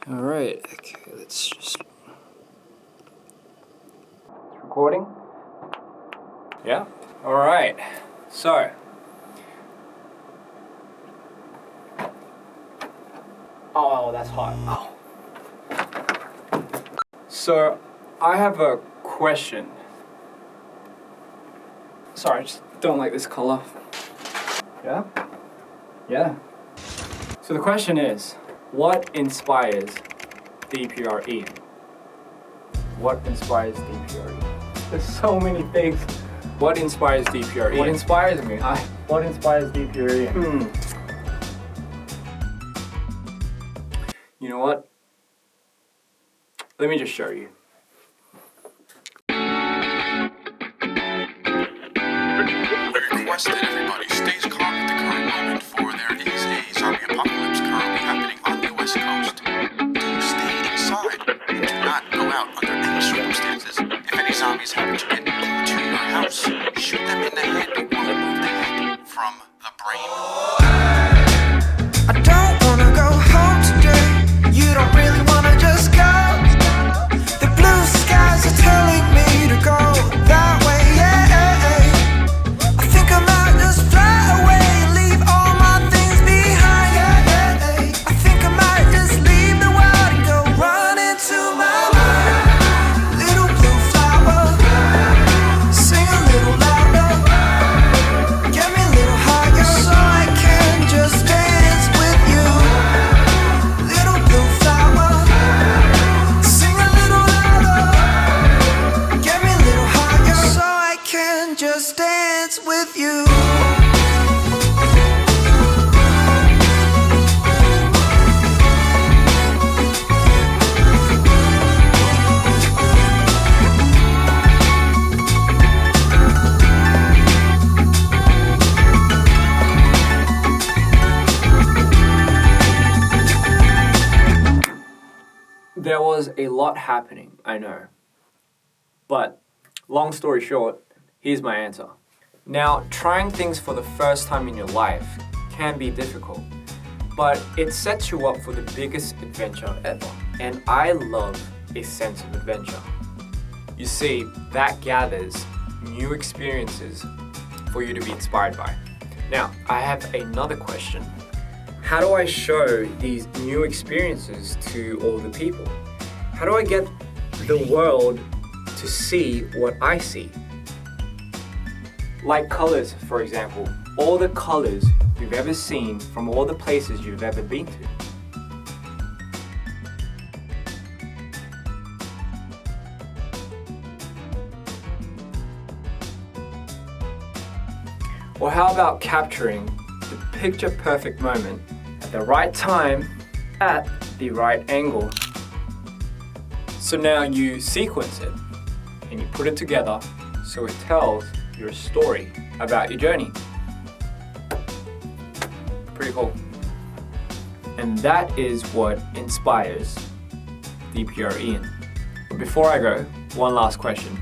Alright, okay, let's just... It's recording? Yeah? Alright, so... Oh, that's hot. Oh. So, I have a question. Sorry, I just don't like this color. Yeah? Yeah. So the question is, what inspires DPR Ian? What inspires DPR Ian? There's so many things. What inspires DPR Ian? What inspires me? What inspires DPR Ian? You know what? Let me just show you. Request that everybody stays calm at the current moment, for there is a zombie apocalypse currently happening on the West Coast. Do stay inside and do not go out under any circumstances. If any zombies happen to get into your house, shoot them in the head or remove the head from the brain. I don't wanna go home today. You don't really wanna just go. The blue skies are telling me to go that way, yeah. I think I might just fly away and leave all my things behind, yeah. I think I might just leave the world and go run into my mind. Little blue flower, sing a little louder, get me a little higher so I can just dance with you. Little blue flower, sing a little louder, get me a little higher so I can just dance with you. There was a lot happening, I know. But, long story short, here's my answer. Now, trying things for the first time in your life can be difficult, but it sets you up for the biggest adventure ever. And I love a sense of adventure. You see, that gathers new experiences for you to be inspired by. Now, I have another question. How do I show these new experiences to all the people? How do I get the world to see what I see? Like colors, for example. All the colors you've ever seen from all the places you've ever been to. Or how about capturing the picture-perfect moment at the right time, at the right angle. So now you sequence it and you put it together so it tells your story about your journey. Pretty cool. And that is what inspires DPR Ian. But before I go, one last question.